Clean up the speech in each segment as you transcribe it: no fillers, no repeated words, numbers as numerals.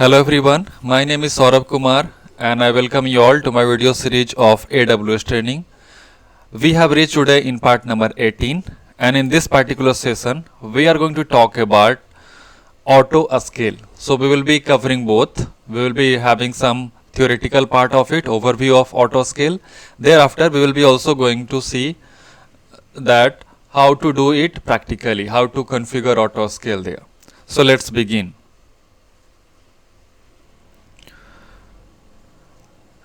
Hello everyone, my name is Saurabh Kumar and I welcome you all to my video series of AWS training. We have reached today in part number 18 and in this particular session we are going to talk about AutoScale. So we will be covering both. We will be having some theoretical part of it, overview of AutoScale. Thereafter we will be also going to see that how to do it practically, how to configure AutoScale there. So let's begin.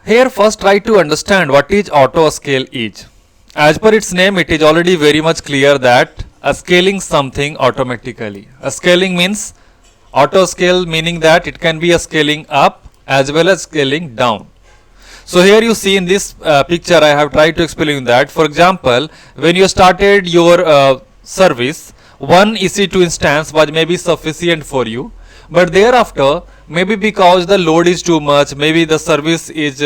Here first try to understand what is AutoScale is. As per its name, it is already very much clear that scaling something automatically. Scaling means AutoScale, meaning that it can be a scaling up as well as scaling down. So here you see in this picture I have tried to explain that. For example, when you started your service, one EC2 instance was maybe sufficient for you, but thereafter maybe because the load is too much, maybe the service is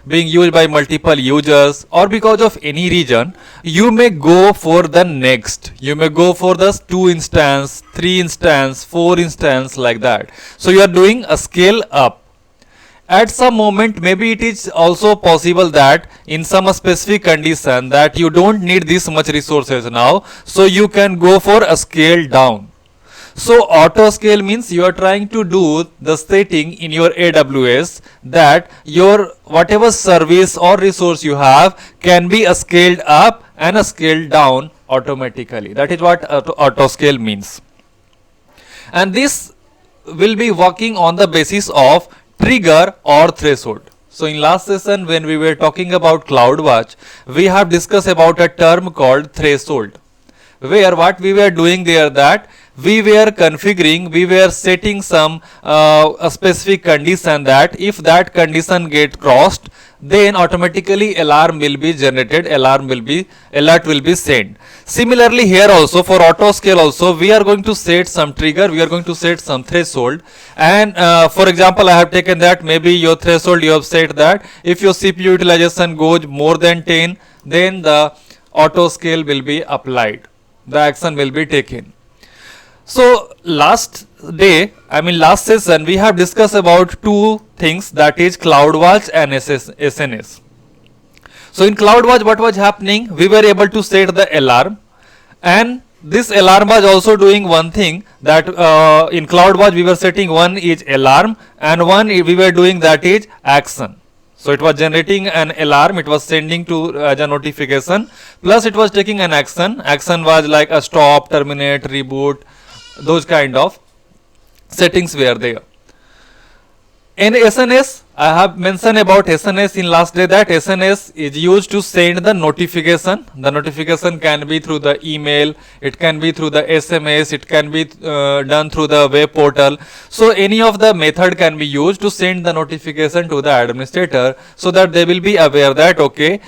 being used by multiple users, or because of any reason, you may go for the next. You may go for the 2 instance, 3 instance, 4 instance, like that. So you are doing a scale up. At some moment maybe it is also possible that in some specific condition that you don't need this much resources now, so you can go for a scale down. So AutoScale means you are trying to do the setting in your AWS that your whatever service or resource you have can be a scaled up and a scaled down automatically. That is what AutoScale means. And this will be working on the basis of trigger or threshold. So in last session when we were talking about CloudWatch, we have discussed about a term called threshold, where what we were doing there that we were configuring, we were setting some a specific condition that if that condition get crossed, then automatically alarm will be generated, alert will be sent. Similarly here also for AutoScale also we are going to set some trigger, we are going to set some threshold, and for example I have taken that maybe your threshold you have set that if your CPU utilization goes more than 10, then the AutoScale will be applied, the action will be taken. So last session we have discussed about two things, that is CloudWatch and SNS. So in CloudWatch what was happening, we were able to set the alarm, and this alarm was also doing one thing that in CloudWatch we were setting one is alarm and one we were doing that is action. So it was generating an alarm, it was sending to as a notification, plus it was taking an action. Action was like a stop, terminate, reboot, those kind of settings were there. In SNS, I have mentioned about SNS in last day that SNS is used to send the notification. The notification can be through the email, it can be through the SMS, it can be done through the web portal. So any of the method can be used to send the notification to the administrator so that they will be aware that okay,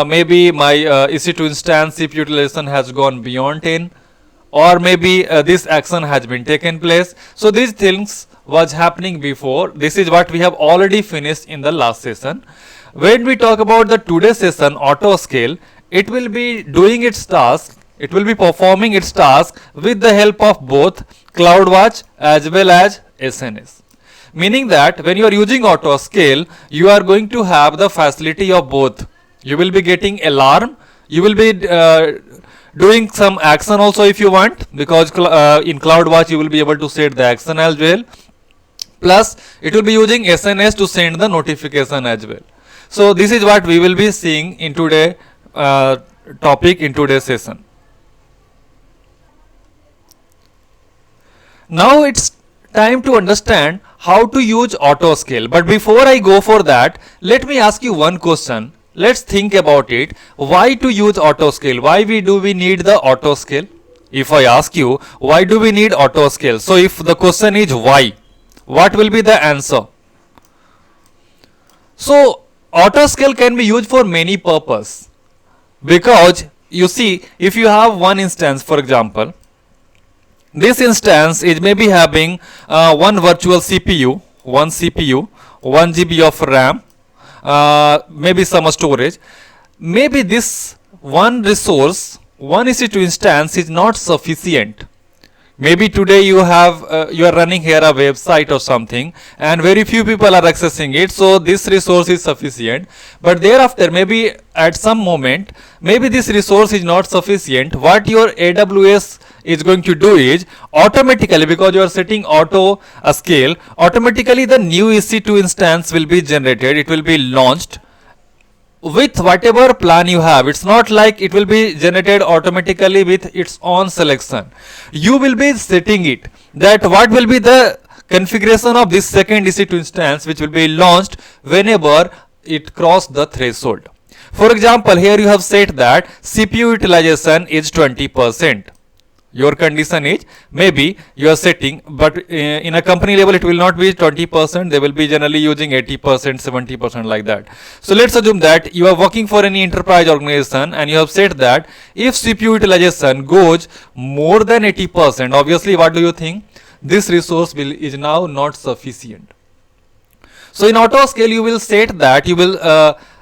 maybe my EC2 instance CPU utilization has gone beyond 10, or maybe this action has been taken place. So these things was happening before. This is what we have already finished in the last session. When we talk about the today's session AutoScale, it will be doing its task, it will be performing its task with the help of both CloudWatch as well as SNS. Meaning that when you are using AutoScale, you are going to have the facility of both. You will be getting alarm, you will be doing some action also if you want, because in CloudWatch you will be able to set the action as well, plus it will be using SNS to send the notification as well. So this is what we will be seeing in today's topic, in today's session. Now it's time to understand how to use AutoScale, but before I go for that, let me ask you one question. Let's think about it. Why to use AutoScale? Why do we need the AutoScale? If I ask you, why do we need AutoScale? So if the question is why, what will be the answer? So AutoScale can be used for many purposes, because you see, if you have one instance, for example, this instance is maybe having one virtual CPU, 1 GB of RAM, maybe some storage. Maybe this one resource, one EC2 instance is not sufficient. Maybe today you are running here a website or something, and very few people are accessing it, so this resource is sufficient. But thereafter, maybe at some moment, maybe this resource is not sufficient. What your AWS is going to do is automatically, because you are setting auto a scale, automatically the new EC2 instance will be generated, it will be launched with whatever plan you have. It's not like it will be generated automatically with its own selection. You will be setting it that what will be the configuration of this second EC2 instance which will be launched whenever it cross the threshold. For example, here you have set that CPU utilization is 20%. Your condition is maybe you are setting, but in a company level it will not be 20%, they will be generally using 80%, 70% like that. So let's assume that you are working for any enterprise organization and you have said that if CPU utilization goes more than 80%, obviously what do you think? This resource is now not sufficient. So in auto scale you will set that, you will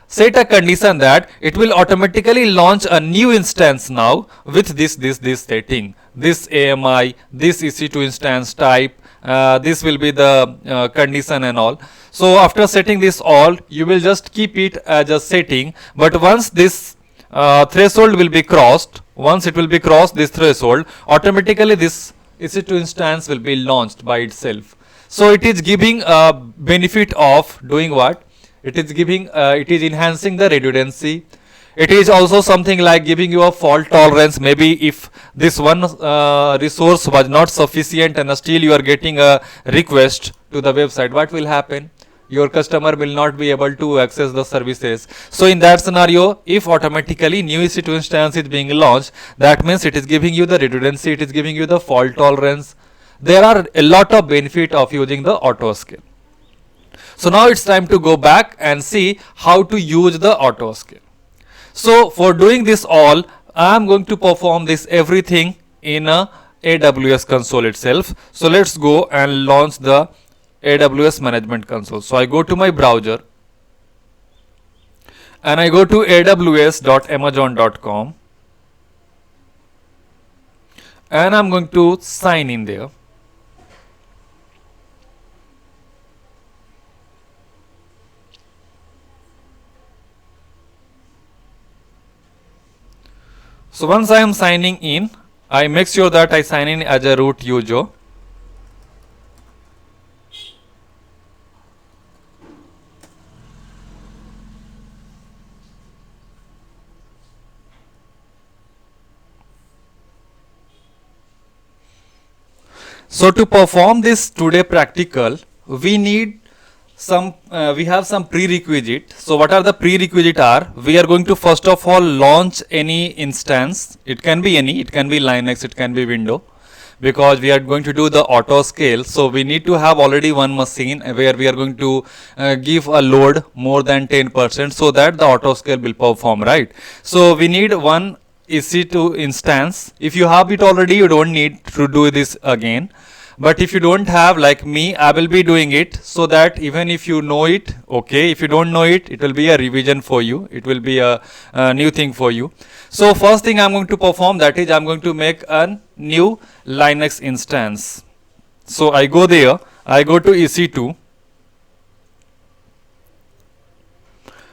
set a condition that it will automatically launch a new instance now with this setting, this AMI, this EC2 instance type, this will be the condition and all. So after setting this all, you will just keep it as a setting, but once this threshold will be crossed, once it will be crossed this threshold, automatically this EC2 instance will be launched by itself. So it is giving a benefit of doing what? It is giving, it is enhancing the redundancy. It is also something like giving you a fault tolerance. Maybe if this one resource was not sufficient and still you are getting a request to the website, what will happen? Your customer will not be able to access the services. So in that scenario, if automatically new EC2 instance is being launched, that means it is giving you the redundancy, it is giving you the fault tolerance. There are a lot of benefit of using the auto scale. So now it's time to go back and see how to use the auto scale. So for doing this all, I am going to perform this everything in a AWS console itself. So let's go and launch the AWS management console. So I go to my browser and I go to aws.amazon.com and I'm going to sign in there. So once I am signing in, I make sure that I sign in as a root user. So to perform this today practical, we need we have some prerequisite. So what are the prerequisite are? We are going to first of all launch any instance. It can be any, it can be Linux, it can be Windows, because we are going to do the auto scale. So we need to have already one machine where we are going to give a load more than 10% so that the auto scale will perform, right? So we need one EC2 instance. If you have it already, you don't need to do this again. But if you don't have, like me, I will be doing it so that even if you know it, okay, if you don't know it, it will be a revision for you. It will be a new thing for you. So first thing I'm going to perform, that is I'm going to make a new Linux instance. So I go there, I go to EC2.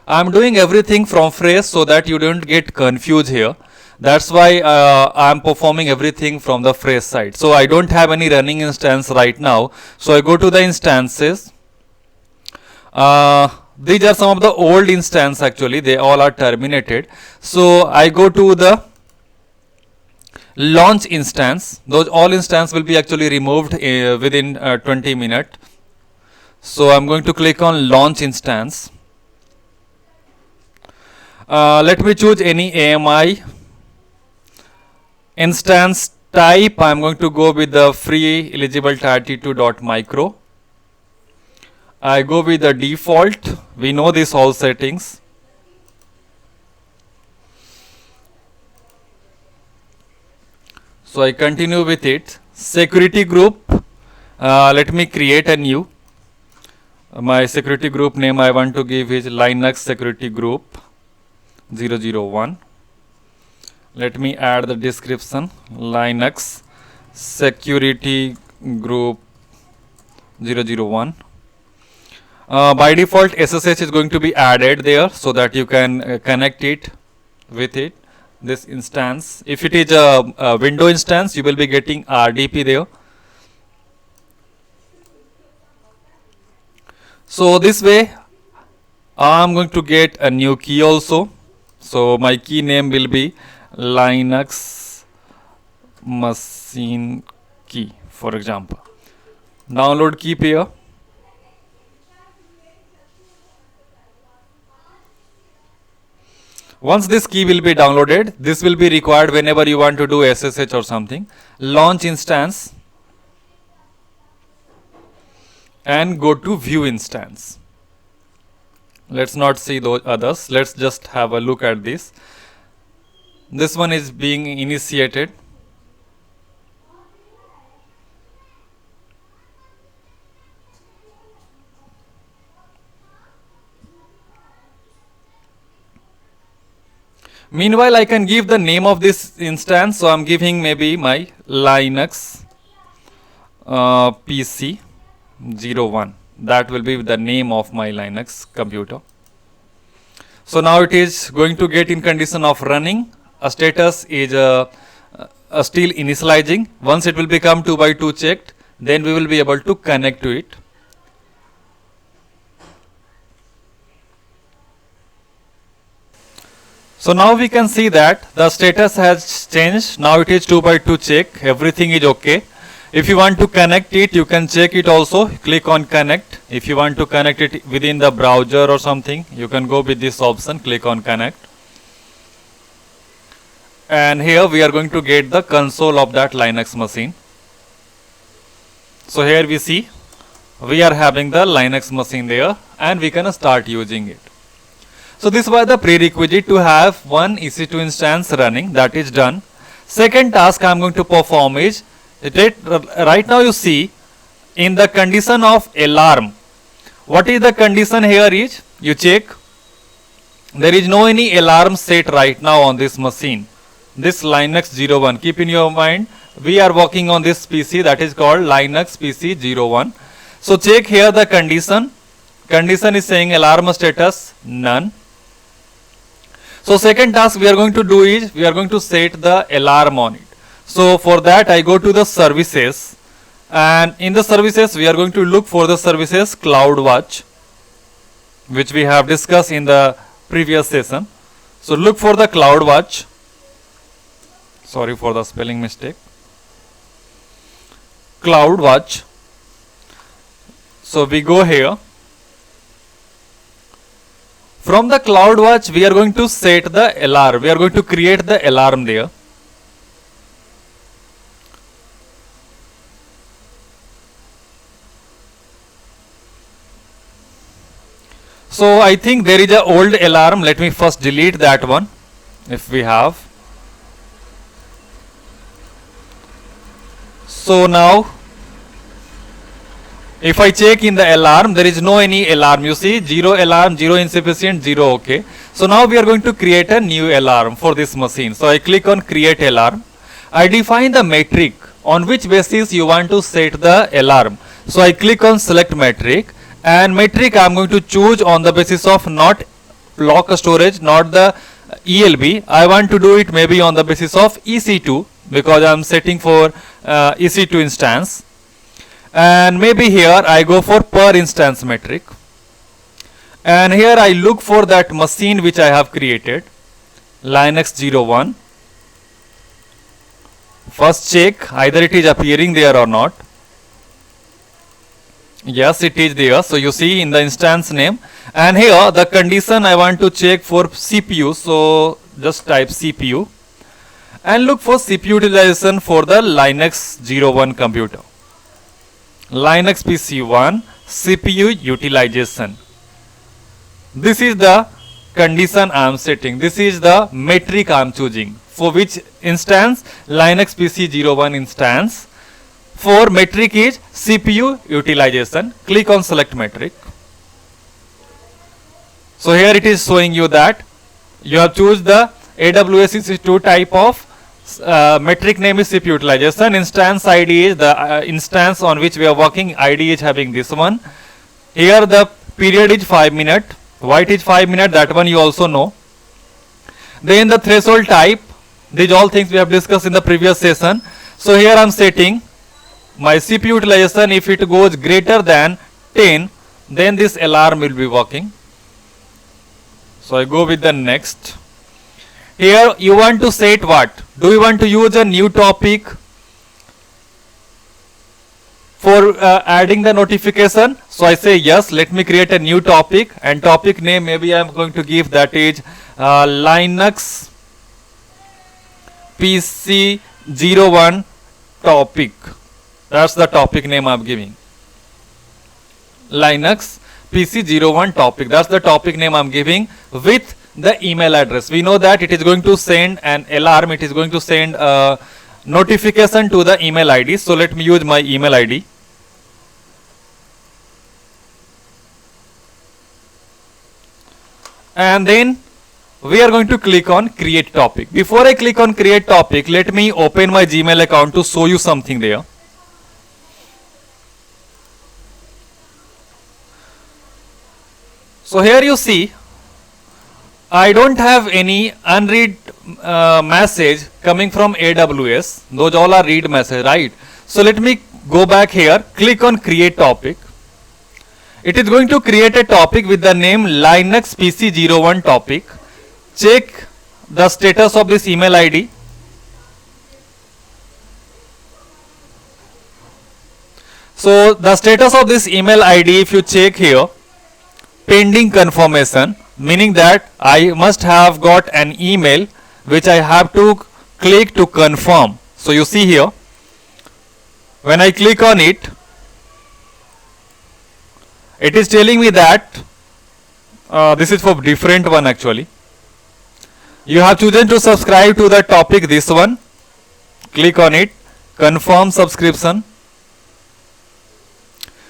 I'm doing everything from fresh so that you don't get confused here. That's why I am performing everything from the fresh side. So I don't have any running instance right now. So I go to the instances. These are some of the old instances actually. They all are terminated. So I go to the launch instance. Those all instances will be actually removed within 20 minutes. So I'm going to click on launch instance. Let me choose any AMI. Instance type, I am going to go with the free eligible 32.micro. I go with the default. We know this all settings. So I continue with it. Security group, let me create a new. My security group name I want to give is Linux security group 001. Let me add the description, Linux security group 001. By default SSH is going to be added there so that you can connect it with it, this instance. If it is a window instance, you will be getting RDP there. So this way I am going to get a new key also. So my key name will be Linux machine key, for example. Download key here. Once this key will be downloaded, this will be required whenever you want to do SSH or something. Launch instance and go to view instance. Let's not see those others. Let's just have a look at this. This one is being initiated. Meanwhile, I can give the name of this instance. So I'm giving maybe my Linux PC 01. That will be the name of my Linux computer. So now it is going to get in condition of running. A status is still initializing. Once it will become 2x2 checked, then we will be able to connect to it. So now we can see that the status has changed. Now it is 2x2 check. Everything is okay. If you want to connect it, you can check it also. Click on connect. If you want to connect it within the browser or something, you can go with this option. Click on connect. And here we are going to get the console of that Linux machine. So here we see we are having the Linux machine there and we can start using it. So this was the prerequisite to have one EC2 instance running. That is done. Second task I am going to perform is, right now you see in the condition of alarm. What is the condition here is, you check, there is no any alarm set right now on this machine. This Linux 01. Keep in your mind, we are working on this PC that is called Linux PC 01. So check here the condition. Condition is saying alarm status none. So second task we are going to do is, we are going to set the alarm on it. So for that I go to the services, and in the services we are going to look for the services CloudWatch, which we have discussed in the previous session. So look for the CloudWatch. Sorry for the spelling mistake. CloudWatch. So we go here. From the CloudWatch we are going to set the alarm. We are going to create the alarm there. So I think there is a old alarm. Let me first delete that one if we have. So now if I check in the alarm, there is no any alarm. You see, 0 alarm, 0 insufficient, 0 okay. So now we are going to create a new alarm for this machine. So I click on create alarm. I define the metric on which basis you want to set the alarm. So I click on select metric, and metric I am going to choose on the basis of not block storage, not the ELB. I want to do it maybe on the basis of EC2 because I am setting for EC2 instance. And maybe here I go for per instance metric, and here I look for that machine which I have created, Linux 01. First check either it is appearing there or not. Yes, it is there. So you see in the instance name, and here the condition I want to check for CPU. So just type CPU and look for CPU utilization for the Linux 01 computer. Linux PC 1 CPU utilization. This is the condition I am setting. This is the metric I am choosing. For which instance? Linux PC 01 instance. For metric is CPU utilization. Click on select metric. So here it is showing you that you have choose the AWS EC2 type of Metric name is SIP utilization. Instance ID is the instance on which we are working. ID is having this one. Here the period is 5 minutes. Why it is 5 minutes, that one you also know. Then the threshold type, these all things we have discussed in the previous session. So here I am setting my CPU utilization. If it goes greater than 10, then this alarm will be working. So I go with the next. Here you want to set what? Do you want to use a new topic for adding the notification? So I say yes, let me create a new topic, and topic name maybe I am going to give, that is Linux PC01 topic. That's the topic name I am giving. Linux PC01 topic. That's the topic name I am giving with the email address. We know that it is going to send an alarm, it is going to send a notification to the email ID. So let me use my email ID. And then we are going to click on create topic. Before I click on create topic, let me open my Gmail account to show you something there. So here you see, I don't have any unread message coming from AWS. Those all are read message, right? So let me go back here, click on create topic. It is going to create a topic with the name Linux PC01 topic. Check the status of this email ID. So the status of this email ID, if you check here, pending confirmation, meaning that I must have got an email which I have to click to confirm. So you see here, when I click on it, it is telling me that this is for different one actually. You have chosen to subscribe to the topic, this one. Click on it, confirm subscription.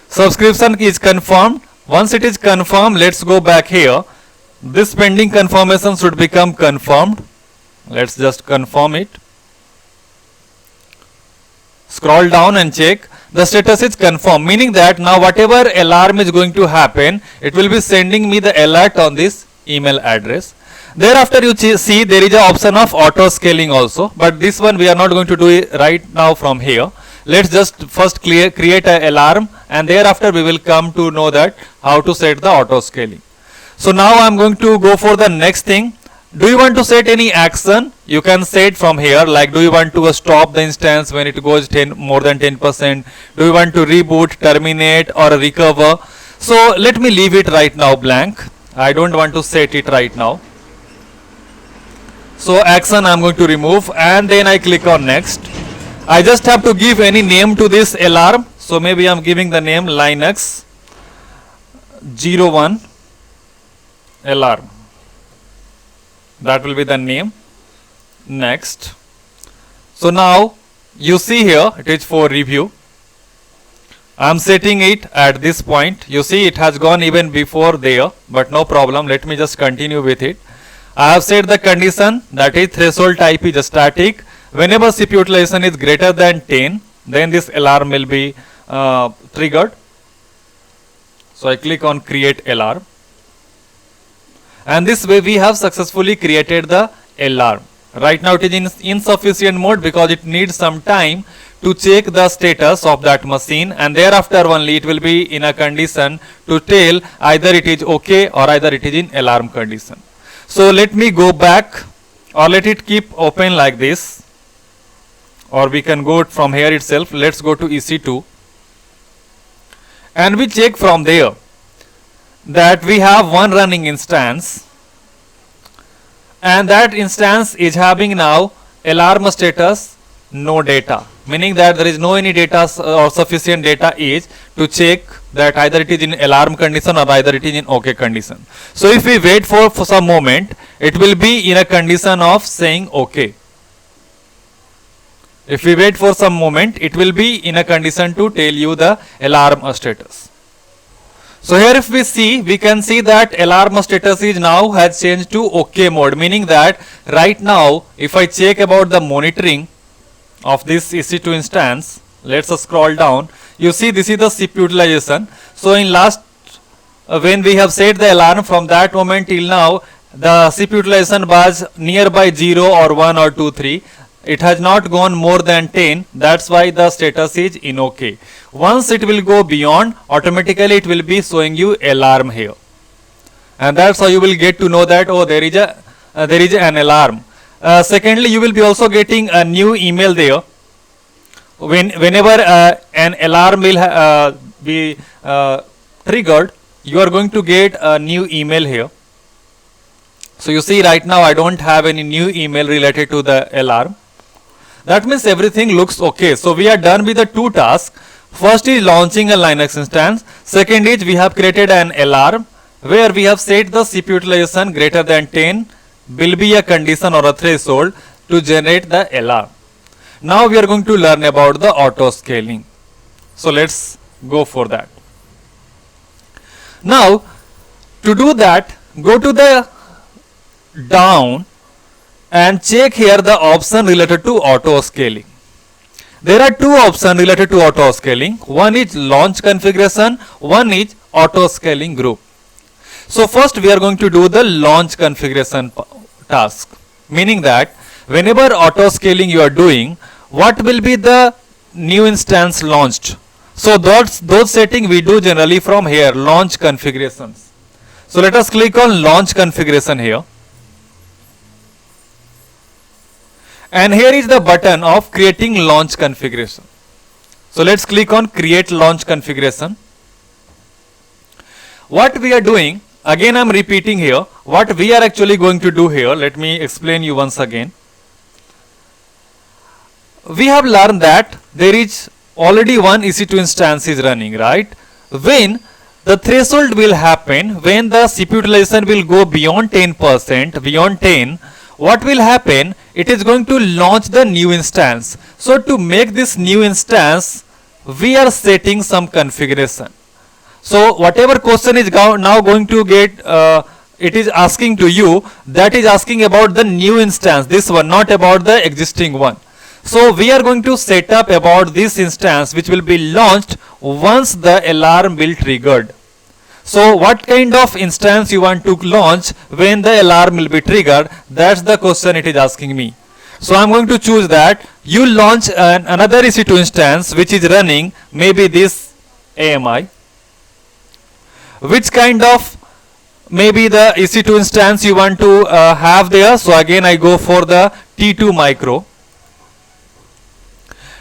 Subscription is confirmed. Once it is confirmed, let's go back here. This pending confirmation should become confirmed. Let's just confirm it. Scroll down and check. The status is confirmed, meaning that now whatever alarm is going to happen, it will be sending me the alert on this email address. Thereafter you see there is an option of auto scaling also, but this one we are not going to do it right now from here. Let's just first create an alarm, and thereafter we will come to know that how to set the auto scaling. So now I am going to go for the next thing. Do you want to set any action? You can set from here, like do you want to stop the instance when it goes more than 10%? Do you want to reboot, terminate, or recover? So let me leave it right now blank. I don't want to set it right now. So action I am going to remove, and then I click on next. I just have to give any name to this alarm. So maybe I am giving the name Linux 01 alarm. That will be the name. Next. So now you see here it is for review. I am setting it at this point. You see it has gone even before there, but no problem. Let me just continue with it. I have set the condition, that is threshold type is static. Whenever CPU utilization is greater than 10, then this alarm will be triggered. So I click on create alarm. And this way we have successfully created the alarm. Right now it is in insufficient mode because it needs some time to check the status of that machine, and thereafter only it will be in a condition to tell either it is okay or either it is in alarm condition. So let me go back, or let it keep open like this, or we can go from here itself. Let's go to EC2 and we check from there that we have one running instance, and that instance is having now alarm status no data, meaning that there is no any data or sufficient data is to check that either it is in alarm condition or either it is in OK condition. So if we wait for some moment, it will be in a condition of saying OK. If we wait for some moment, it will be in a condition to tell you the alarm status. So here if we see, we can see that alarm status is now has changed to OK mode, meaning that right now if I check about the monitoring of this EC2 instance, let's scroll down, you see this is the CPU utilization. So in last when we have set the alarm, from that moment till now the CPU utilization was nearby 0 or 1 or 2, 3. It has not gone more than 10. That's why the status is in OK. Once it will go beyond, automatically it will be showing you alarm here, and that's how you will get to know that oh there is an alarm. Secondly, you will be also getting a new email there. Whenever an alarm will be triggered, you are going to get a new email here. So you see right now I don't have any new email related to the alarm. That means everything looks okay. So we are done with the two tasks. First is launching a Linux instance. Second is we have created an alarm where we have set the CPU utilization greater than 10 will be a condition or a threshold to generate the alarm. Now we are going to learn about the auto scaling. So let's go for that. Now to do that, go to the down and check here the option related to auto scaling. There are two options related to auto scaling. One is launch configuration, one is auto scaling group. So first we are going to do the launch configuration task, meaning that whenever auto scaling you are doing, what will be the new instance launched. So those settings we do generally from here, launch configurations. So let us click on launch configuration here. And here is the button of creating launch configuration. So let's click on create launch configuration. What we are doing, again I am repeating here, what we are actually going to do here, let me explain you once again. We have learned that there is already one EC2 instance is running, right? When the threshold will happen, when the CPU utilization will go beyond 10%, beyond 10, what will happen? It is going to launch the new instance. So to make this new instance, we are setting some configuration. So whatever question is now going to get, it is asking to you, that is asking about the new instance, this one, not about the existing one. So we are going to set up about this instance which will be launched once the alarm will triggered. So what kind of instance you want to launch when the alarm will be triggered? That's the question it is asking me. So I'm going to choose that you launch another EC2 instance which is running, maybe this AMI. Which kind of maybe the EC2 instance you want to have there? So again I go for the T2 micro.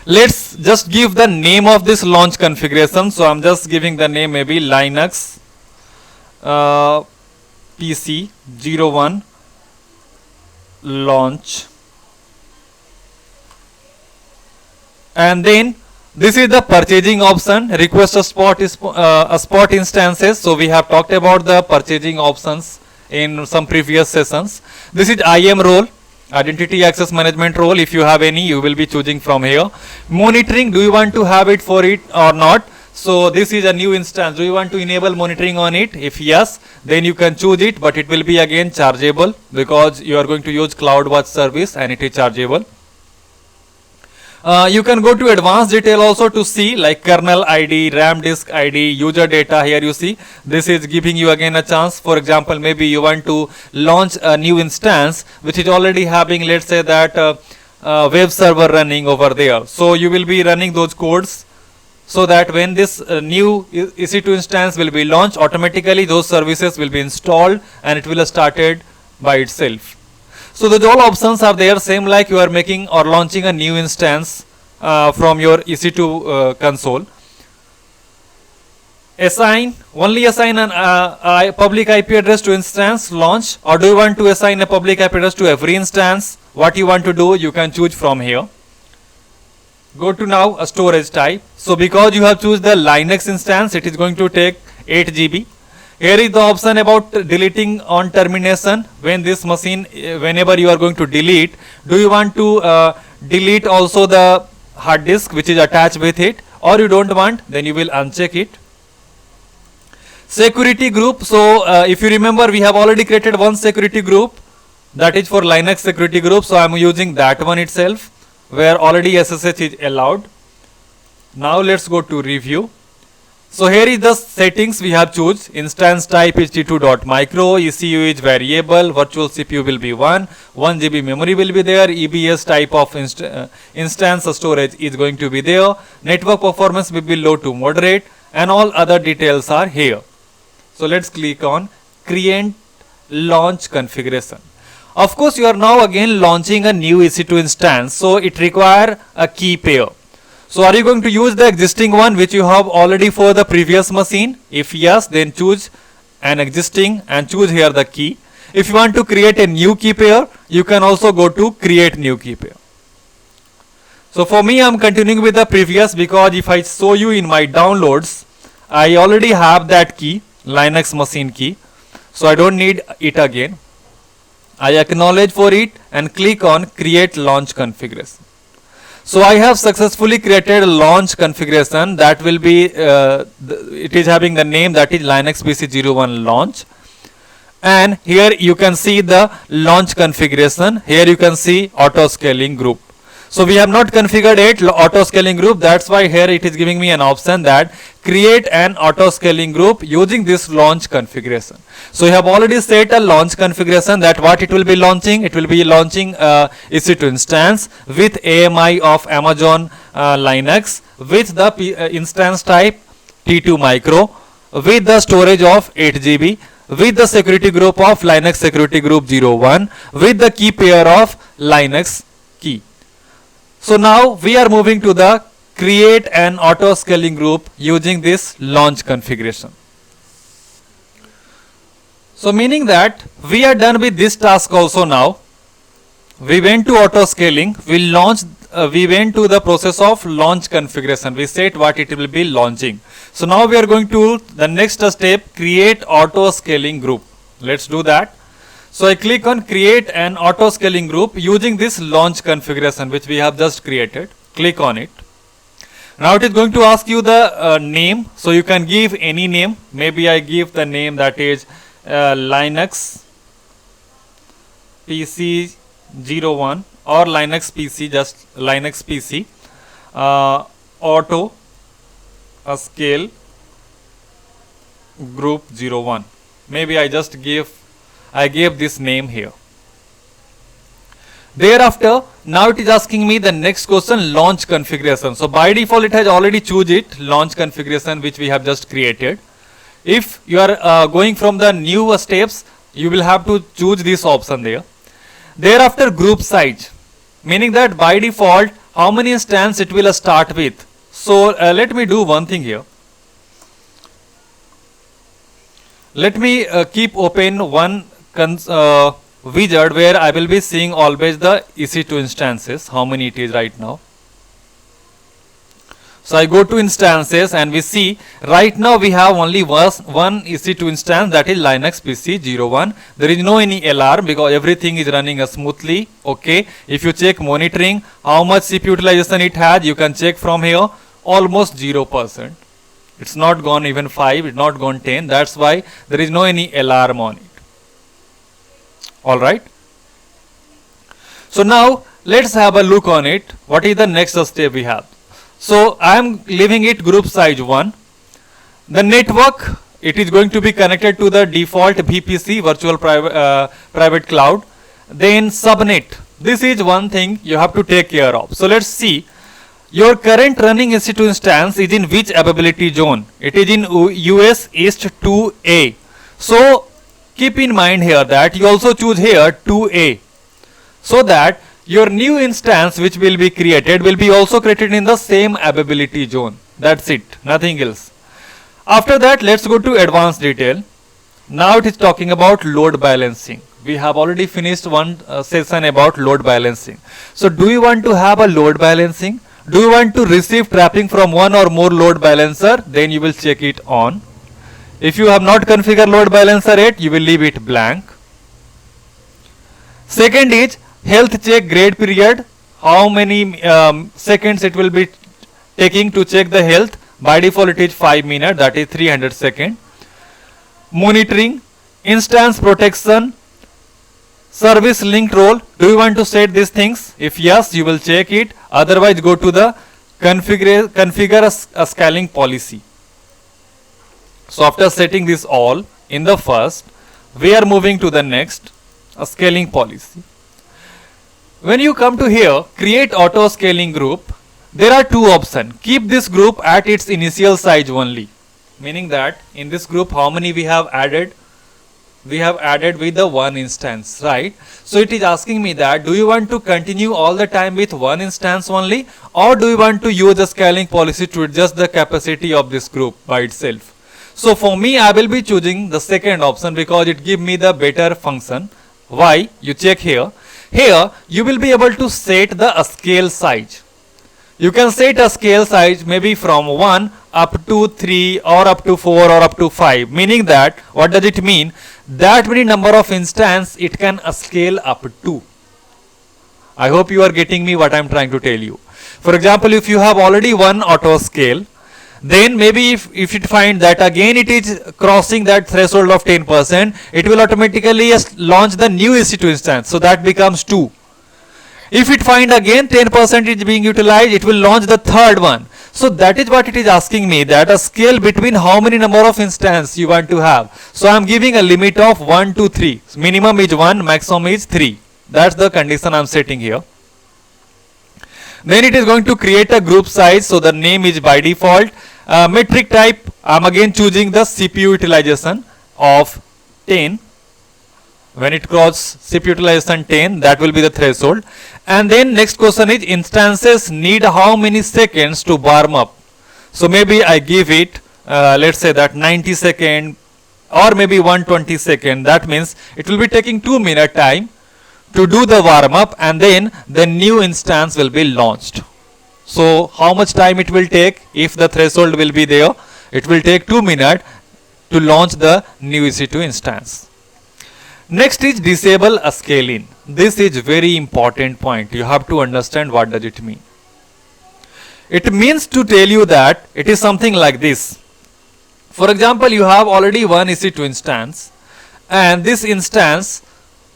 Let's just give the name of this launch configuration. So I'm just giving the name maybe Linux PC 01 launch, and then this is the purchasing option, request a spot instances. So we have talked about the purchasing options in some previous sessions. This is IAM role, identity access management role. If you have any, you will be choosing from here. Monitoring, do you want to have it for it or not? So this is a new instance. Do you want to enable monitoring on it? If yes, then you can choose it, but it will be again chargeable because you are going to use CloudWatch service and it is chargeable. You can go to advanced detail also to see like kernel ID, RAM disk ID, user data. Here you see this is giving you again a chance. For example, maybe you want to launch a new instance which is already having, let's say that web server running over there. So you will be running those codes, so that when this new EC2 instance will be launched, automatically those services will be installed and it will have started by itself. So the all options are there, same like you are making or launching a new instance from your EC2 console. Only assign a public IP address to instance launch, or do you want to assign a public IP address to every instance? What you want to do, you can choose from here. Go to now a storage type. So because you have choose the Linux instance, it is going to take 8 GB. Here is the option about deleting on termination. When this machine, whenever you are going to delete, do you want to delete also the hard disk which is attached with it, or you don't want, then you will uncheck it. Security group. So if you remember, we have already created one security group, that is for Linux security group. So I am using that one itself, where already SSH is allowed. Now let's go to review. So here is the settings we have choose. Instance type is t2.micro, ECU is variable, virtual CPU will be 1 GB memory will be there, EBS type of instance storage is going to be there, network performance will be low to moderate, and all other details are here. So let's click on create launch configuration. Of course, you are now again launching a new EC2 instance, so it require a key pair. So are you going to use the existing one which you have already for the previous machine? If yes, then choose an existing and choose here the key. If you want to create a new key pair, you can also go to create new key pair. So for me, I am continuing with the previous, because if I show you in my downloads, I already have that key, Linux machine key. So I don't need it again. I acknowledge for it and click on create launch configuration. So I have successfully created a launch configuration that will be, it is having the name that is Linux PC 01 launch. And here you can see the launch configuration. Here you can see auto scaling group. So we have not configured it auto scaling group. That's why here it is giving me an option that create an auto scaling group using this launch configuration. So you have already set a launch configuration that what it will be launching. It will be launching EC2 instance with AMI of Amazon Linux with the instance type T2 micro with the storage of 8 GB with the security group of Linux security group 01 with the key pair of Linux key. So now we are moving to the create an auto scaling group using this launch configuration. So meaning that we are done with this task also now. We went to auto scaling, we went to the process of launch configuration. We set what it will be launching. So now we are going to the next step, create auto scaling group. Let's do that. So I click on create an auto scaling group using this launch configuration which we have just created. Click on it. Now it is going to ask you the name. So you can give any name. Maybe I give the name that is Linux PC 01 or Linux PC, just Linux PC auto scale group 01. Maybe I gave this name here. Thereafter, now it is asking me the next question, launch configuration. So by default it has already choose it, launch configuration which we have just created. If you are going from the new steps, you will have to choose this option there. Thereafter, group size, meaning that by default how many instances it will start with. So let me do one thing here. Let me keep open one wizard where I will be seeing always the EC2 instances, how many it is right now. So I go to instances and we see right now we have only one EC2 instance, that is Linux PC 01. There is no any alarm because everything is running smoothly. Okay. If you check monitoring, how much CPU utilization it has, you can check from here, almost 0%. It's not gone even 5, it's not gone 10. That's why there is no any alarm on it. Alright. So now let's have a look on it. What is the next step we have? So I am leaving it group size 1. The network, it is going to be connected to the default VPC, virtual private cloud. Then subnet. This is one thing you have to take care of. So let's see. Your current running EC2 instance is in which availability zone? It is in US East 2A. So keep in mind here that you also choose here 2A, so that your new instance which will be created will be also created in the same availability zone. That's it, nothing else. After that, let's go to advanced detail. Now it is talking about load balancing. We have already finished one session about load balancing. So do you want to have a load balancing? Do you want to receive traffic from one or more load balancer? Then you will check it on. If you have not configured load balancer yet, you will leave it blank. Second is health check grade period. How many seconds it will be taking to check the health? By default it is 5 minutes, that is 300 seconds. monitoring, instance protection, service linked role. Do you want to set these things? If yes, you will check it. Otherwise, go to the configure a scaling policy. So after setting this all in the first, we are moving to the next, a scaling policy. When you come to here, create auto scaling group, there are two options. Keep this group at its initial size only. Meaning that in this group, how many we have added? We have added with the one instance, right? So it is asking me that, do you want to continue all the time with one instance only, or do you want to use a scaling policy to adjust the capacity of this group by itself? So for me, I will be choosing the second option because it gives me the better function. Why? You check here. Here, you will be able to set the scale size. You can set a scale size maybe from 1 up to 3 or up to 4 or up to 5. Meaning that, what does it mean? That many number of instance it can scale up to. I hope you are getting me what I am trying to tell you. For example, if you have already one auto scale, then maybe if it find that again it is crossing that threshold of 10%, it will automatically launch the new EC2 instance. So that becomes 2. If it find again 10% is being utilized, it will launch the third one. So that is what it is asking me, that a scale between how many number of instance you want to have. So I am giving a limit of 1 to 3. Minimum is 1, maximum is 3. That's the condition I am setting here. Then it is going to create a group size. So the name is by default. Metric type, I am again choosing the CPU utilization of 10. When it crosses CPU utilization 10, that will be the threshold. And then next question is, instances need how many seconds to warm up? So maybe I give it, let's say that 90 seconds or maybe 120 seconds. That means it will be taking 2-minute time to do the warm up, and then the new instance will be launched. So how much time it will take? If the threshold will be there, it will take 2 minutes to launch the new EC2 instance. Next is disable a scaling. This is very important point. You have to understand what does it mean. It means to tell you that it is something like this. For example, you have already one EC2 instance, and this instance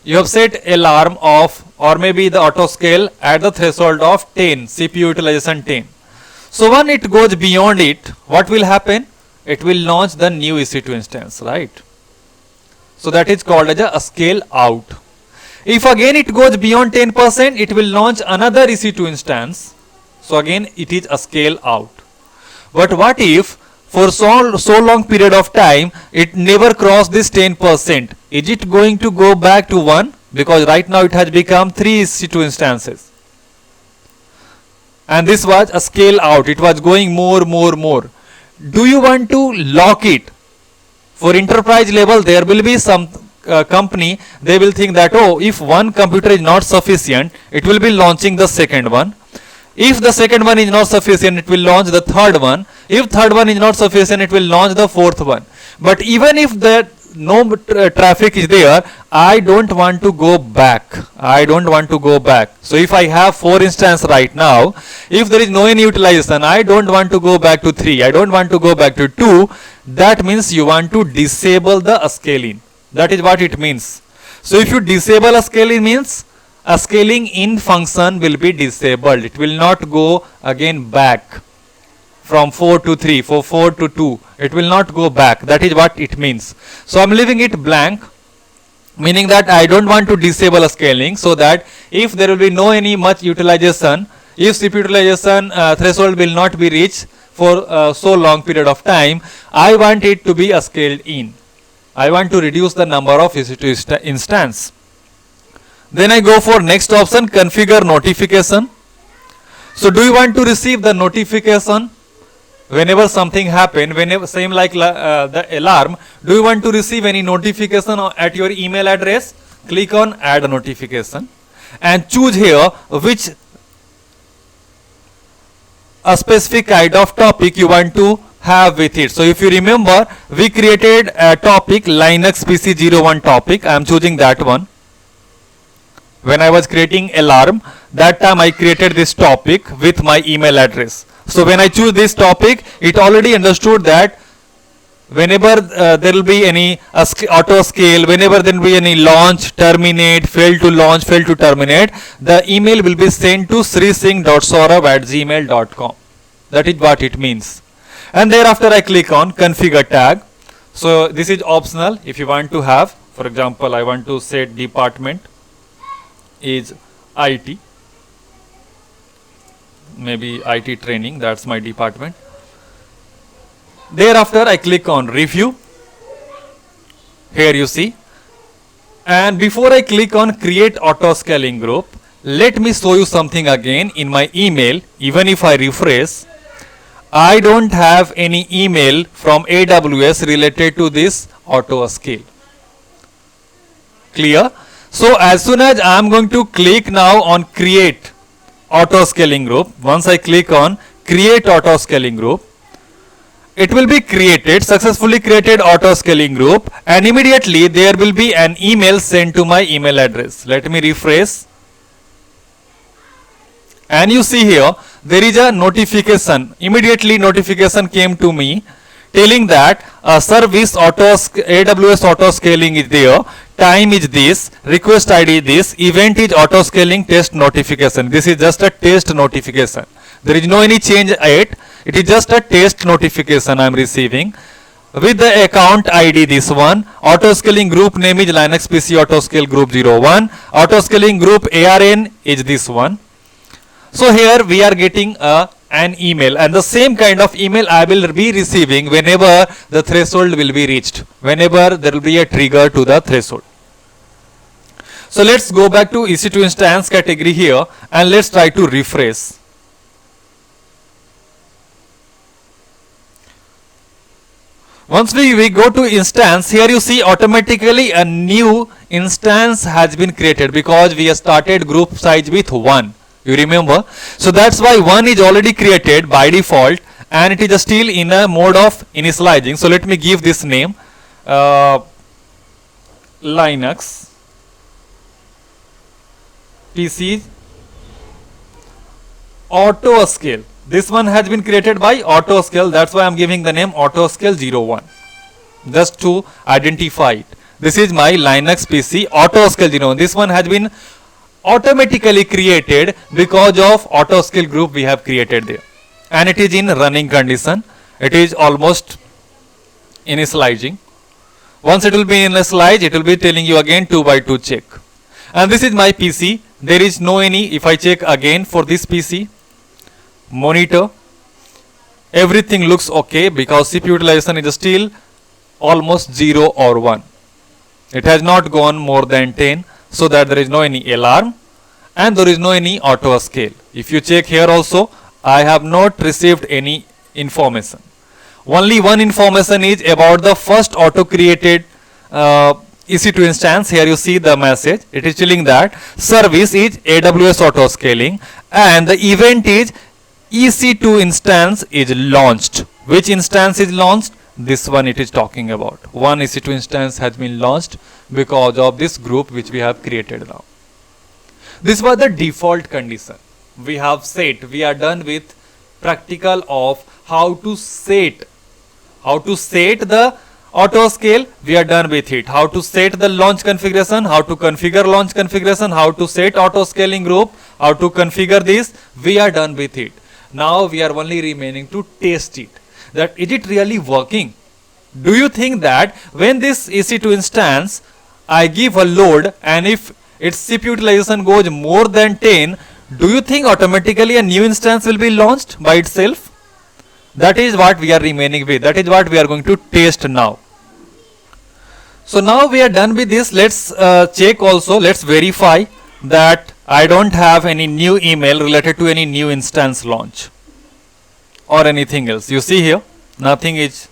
you have set alarm of, or maybe the auto scale at the threshold of 10, CPU utilization 10. So when it goes beyond it, what will happen? It will launch the new EC2 instance, right? So that is called as a scale out. If again it goes beyond 10%, it will launch another EC2 instance. So again it is a scale out. But what if for so long period of time it never crossed this 10%? Is it going to go back to 1? Because right now it has become 3 EC2 instances. And this was a scale out. It was going more. Do you want to lock it? For enterprise level, there will be some company, they will think that, oh, if one computer is not sufficient, it will be launching the second one. If the second one is not sufficient, it will launch the third one. If third one is not sufficient, it will launch the fourth one. But even if there no traffic is there, I don't want to go back. So if I have 4 instances right now, if there is no any utilization, I don't want to go back to 3. I don't want to go back to 2. That means you want to disable the scaling. That is what it means. So if you disable a scaling, means a scaling in function will be disabled. It will not go again back from 4 to 3, from 4 to 2. It will not go back. That is what it means. So I am leaving it blank, meaning that I don't want to disable a scaling, so that if there will be no any much utilization, if CPU utilization threshold will not be reached for so long period of time, I want it to be scaled in. I want to reduce the number of EC2 instance. Then I go for next option, configure notification. So do you want to receive the notification whenever something happen, whenever same like the alarm, do you want to receive any notification at your email address? Click on add notification and choose here which a specific kind of topic you want to have with it. So if you remember, we created a topic Linux PC01 topic. I am choosing that one. When I was creating alarm, that time I created this topic with my email address. So when I choose this topic, it already understood that whenever there will be any auto scale, whenever there will be any launch, terminate, fail to launch, fail to terminate, the email will be sent to srisingh.saurabh@gmail.com. That is what it means. And thereafter I click on configure tag. So this is optional if you want to have. For example, I want to set department is IT, maybe IT training, that's my department. Thereafter I click on review. Here you see. And before I click on create auto scaling group, let me show you something again in my email. Even if I refresh, I don't have any email from AWS related to this auto scale. Clear? So as soon as I am going to click now on create auto scaling group, once I click on create auto scaling group, it will be created, successfully created auto scaling group, and immediately there will be an email sent to my email address. Let me refresh. And you see here, there is a notification. Immediately notification came to me telling that service AWS auto scaling is there, time is this, request ID is this, event is auto scaling test notification. This is just a test notification. There is no any change yet. It is just a test notification I am receiving. With the account ID this one, auto scaling group name is Linux PC auto scale group 01, auto scaling group ARN is this one. So here we are getting an email, and the same kind of email I will be receiving whenever the threshold will be reached, whenever there will be a trigger to the threshold. So let's go back to EC2 instance category here and let's try to refresh. Once we go to instance, here you see automatically a new instance has been created because we have started group size with 1. You remember? So that's why 1 is already created by default and it is still in a mode of initializing. So let me give this name Linux PC auto scale. This one has been created by auto scale, that's why I am giving the name auto scale 01 just to identify it. This is my Linux PC auto scale 01. This one has been automatically created because of auto scale group we have created there, and it is in running condition. It is almost initializing. Once it will be initialized, it will be telling you again 2 by 2 check. And this is my PC. There is no any, if I check again for this PC monitor, everything looks okay because CPU utilization is still almost 0 or 1. It has not gone more than 10, so that there is no any alarm and there is no any auto scale. If you check here also, I have not received any information. Only one information is about the first auto created EC2 instance. Here you see the message. It is telling that service is AWS auto scaling and the event is EC2 instance is launched. Which instance is launched? This one it is talking about. One EC2 instance has been launched because of this group which we have created now. This was the default condition we have set. We are done with practical of how to set the auto scale. We are done with it. How to set the launch configuration, how to configure launch configuration, how to set auto scaling group, how to configure this. We are done with it. Now we are only remaining to test it, that is it really working. Do you think that when this EC2 instance I give a load and if its CPU utilization goes more than 10, do you think automatically a new instance will be launched by itself? That is what we are remaining with. That is what we are going to test now. So now we are done with this. Let's check also, let's verify that I don't have any new email related to any new instance launch or anything else. You see here, nothing is,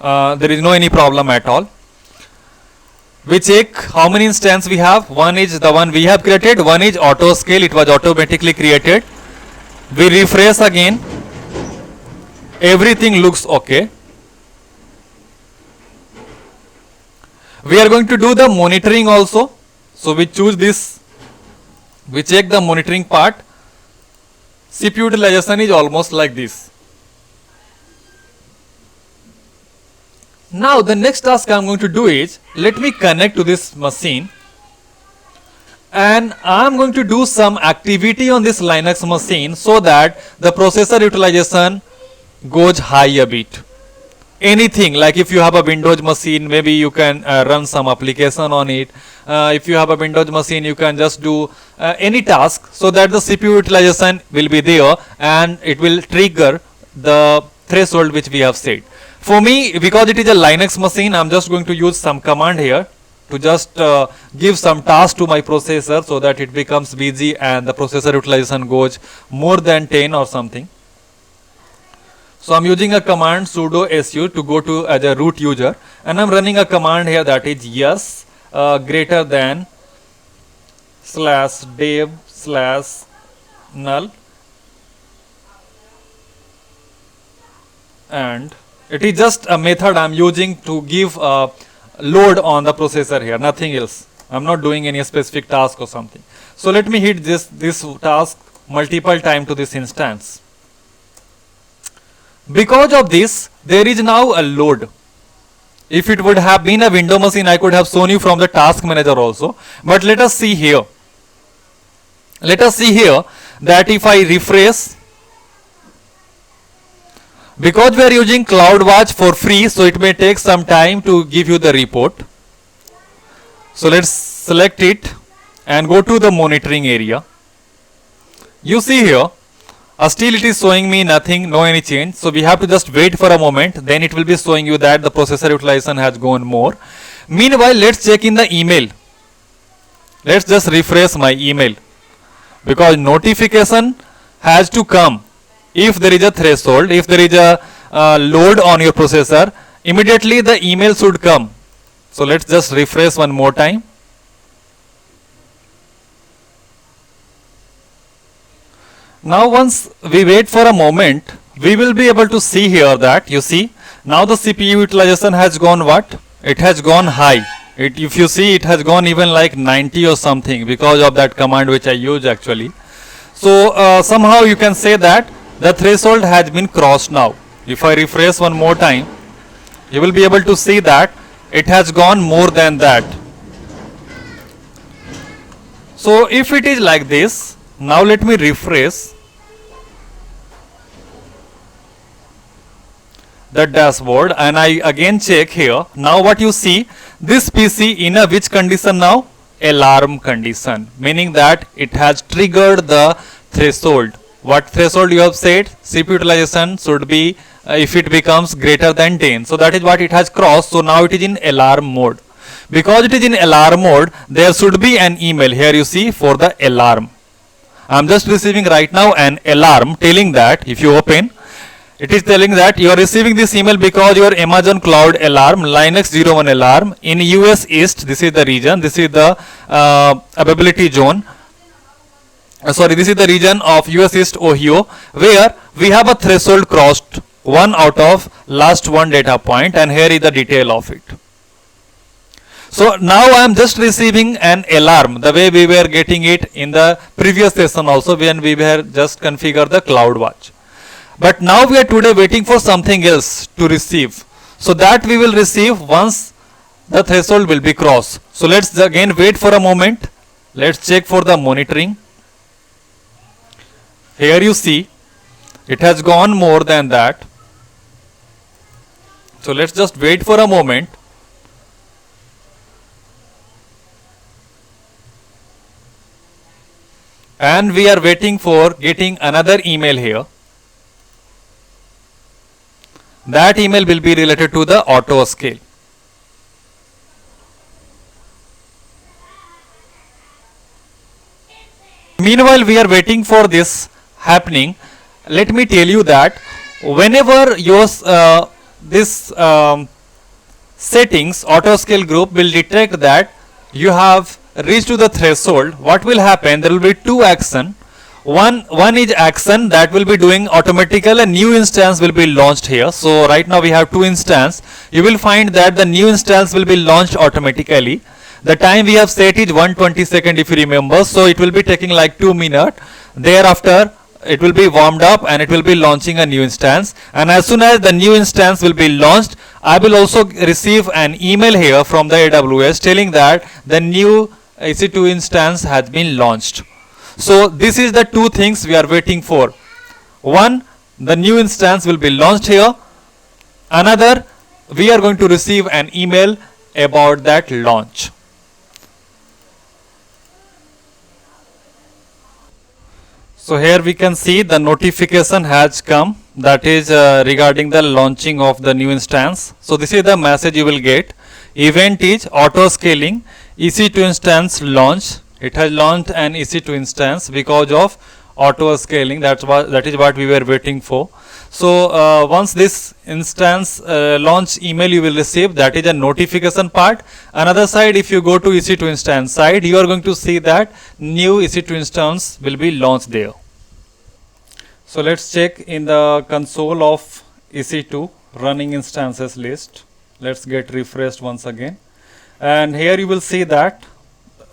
there is no any problem at all. We check how many instances we have. One is the one we have created, one is auto scale, it was automatically created. We refresh again, everything looks okay. We are going to do the monitoring also. So we choose this, we check the monitoring part. CPU utilization is almost like this. Now the next task I'm going to do is, let me connect to this machine and I'm going to do some activity on this Linux machine so that the processor utilization goes high a bit. Anything, like if you have a Windows machine, maybe you can run some application on it. If you have a Windows machine, you can just do any task so that the CPU utilization will be there and it will trigger the threshold which we have set. For me, because it is a Linux machine, I'm just going to use some command here to just give some task to my processor so that it becomes busy and the processor utilization goes more than 10 or something. So I'm using a command sudo su to go to as a root user, and I'm running a command here that is yes greater than /dev/null, and it is just a method I'm using to give load on the processor here, nothing else. I'm not doing any specific task or something. So let me hit this task multiple times to this instance. Because of this, there is now a load. If it would have been a window machine, I could have shown you from the task manager also. But let us see here. Let us see here that if I refresh, because we are using CloudWatch for free, so it may take some time to give you the report. So let's select it and go to the monitoring area. You see here, still it is showing me nothing, no any change. So we have to just wait for a moment, then it will be showing you that the processor utilization has gone more. Meanwhile, let's check in the email. Let's just refresh my email, because notification has to come if there is a threshold, if there is a load on your processor, immediately the email should come. So let's just refresh one more time. Now once we wait for a moment, we will be able to see here that, you see, now the CPU utilization has gone what? It has gone high. If you see, it has gone even like 90 or something because of that command which I used actually. So somehow you can say that the threshold has been crossed now. If I refresh one more time, you will be able to see that it has gone more than that. So if it is like this, now let me refresh the dashboard and I again check here. Now what you see, this PC in a which condition now? Alarm condition, meaning that it has triggered the threshold. What threshold you have said? CPU utilization should be if it becomes greater than 10. So that is what it has crossed. So now it is in alarm mode. Because it is in alarm mode, there should be an email here, you see, for the alarm. I am just receiving right now an alarm telling that, if you open, it is telling that you are receiving this email because your Amazon Cloud Alarm, Linux 01 alarm in US East, this is the region, this is the availability zone. This is the region of US East Ohio, where we have a threshold crossed, 1 out of last 1 data point, and here is the detail of it. So now I am just receiving an alarm, the way we were getting it in the previous session also when we were just configure the CloudWatch. But now we are today waiting for something else to receive. So that we will receive once the threshold will be crossed. So let's again wait for a moment. Let's check for the monitoring. Here you see, it has gone more than that. So let's just wait for a moment. And we are waiting for getting another email here. That email will be related to the auto scale. Meanwhile, we are waiting for this happening. Let me tell you that whenever your settings auto scale group will detect that you have reached to the threshold, what will happen? There will be two action. One is action that will be doing automatically, a new instance will be launched here. So right now we have two instances. You will find that the new instance will be launched automatically. The time we have set is 120 seconds if you remember. So it will be taking like 2 minutes. Thereafter it will be warmed up and it will be launching a new instance, and as soon as the new instance will be launched, I will also receive an email here from the AWS telling that the new EC2 instance has been launched. So this is the two things we are waiting for. One, the new instance will be launched here. Another, we are going to receive an email about that launch. So here we can see the notification has come, that is regarding the launching of the new instance. So this is the message you will get. Event is auto scaling EC2 instance launch. It has launched an EC2 instance because of auto scaling. That is what we were waiting for. So once this instance launch email you will receive, that is a notification part. Another side, if you go to EC2 instance side, you are going to see that new EC2 instance will be launched there. So let's check in the console of EC2 running instances list. Let's get refreshed once again, and here you will see that,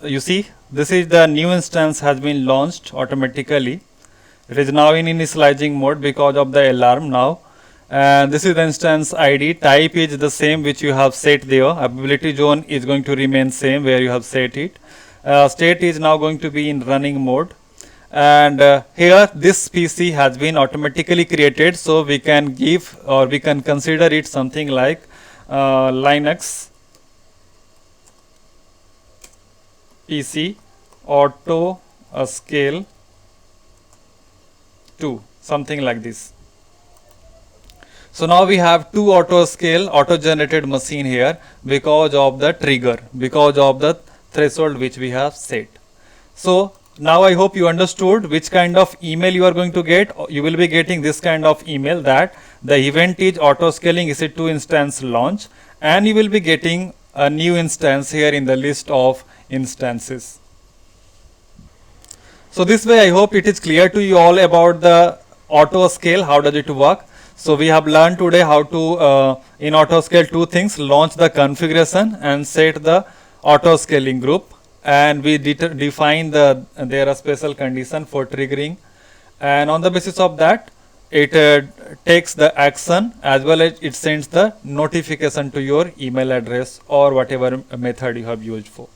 you see, this is the new instance has been launched automatically. It is now in initializing mode because of the alarm now, and this is the instance ID. Type is the same which you have set there. Availability zone is going to remain same where you have set it. State is now going to be in running mode, and here this PC has been automatically created, so we can give, or we can consider it something like Linux PC auto scale 2, something like this. So now we have two auto scale auto generated machine here because of the trigger, because of the threshold which we have set. So now I hope you understood which kind of email you are going to get. You will be getting this kind of email that the event is auto scaling EC2 instance launch, and you will be getting a new instance here in the list of instances. So this way I hope it is clear to you all about the auto scale, how does it work. So we have learned today how to in auto scale two things: launch the configuration and set the auto scaling group, and we define there are special condition for triggering, and on the basis of that it takes the action as well as it sends the notification to your email address or whatever method you have used for.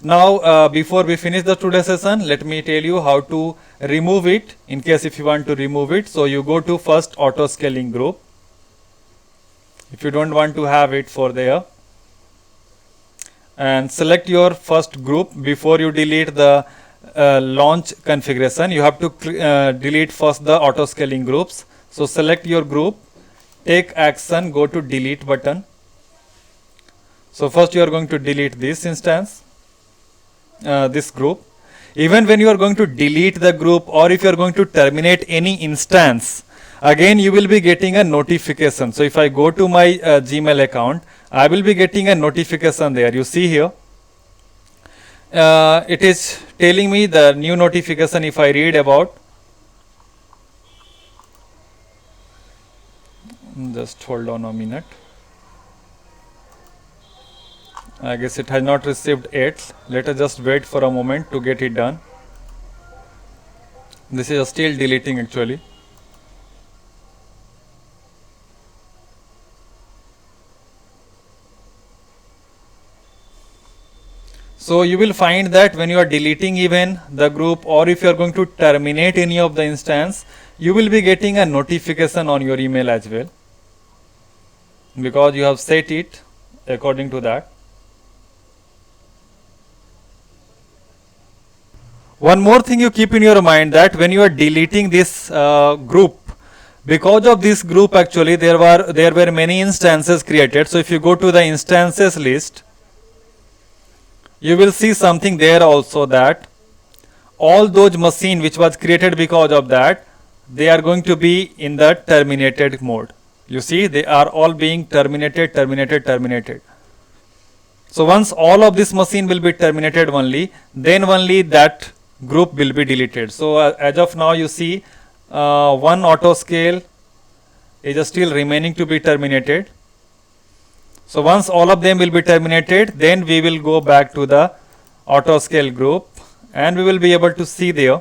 Now before we finish the today's session, let me tell you how to remove it in case if you want to remove it. So you go to first auto scaling group if you don't want to have it for there, and select your first group. Before you delete the launch configuration, you have to delete first the auto scaling groups. So select your group, take action, go to delete button. So first you are going to delete this instance, this group. Even when you are going to delete the group, or if you are going to terminate any instance, again you will be getting a notification. So if I go to my Gmail account, I will be getting a notification there. You see here it is telling me the new notification. If I read about, just hold on a minute, I guess it has not received yet. Let us just wait for a moment to get it done. This is still deleting actually. So you will find that when you are deleting even the group, or if you are going to terminate any of the instance, you will be getting a notification on your email as well, because you have set it according to that. One more thing you keep in your mind, that when you are deleting this group, because of this group actually there were many instances created. So if you go to the instances list, you will see something there also, that all those machine which was created because of that, they are going to be in the terminated mode. You see, they are all being terminated. So once all of this machine will be terminated only, then only that group will be deleted. So as of now you see one auto scale is still remaining to be terminated. So once all of them will be terminated, then we will go back to the auto scale group, and we will be able to see there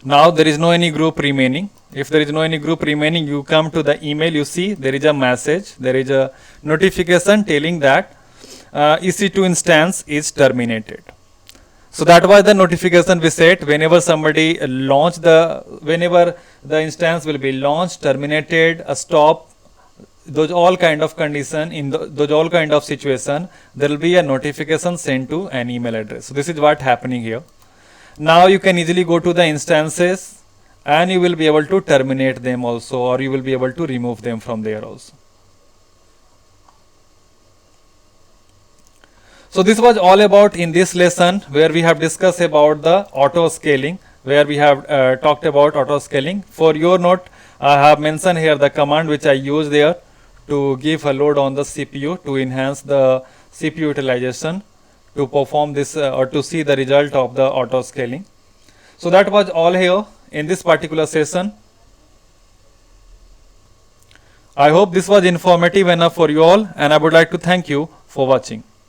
Now there is no any group remaining. If there is no any group remaining, you come to the email, you see there is a message, there is a notification telling that EC2 instance is terminated. So that was the notification we set whenever somebody whenever the instance will be launched, terminated, a stop, those all kind of condition, in those all kind of situation, there will be a notification sent to an email address. So this is what happening here. Now you can easily go to the instances and you will be able to terminate them also, or you will be able to remove them from there also. So this was all about in this lesson, where we have discussed about the auto scaling, where we have talked about auto scaling. For your note, I have mentioned here the command which I use there to give a load on the CPU to enhance the CPU utilization, to perform this or to see the result of the auto scaling. So that was all here in this particular session. I hope this was informative enough for you all, and I would like to thank you for watching.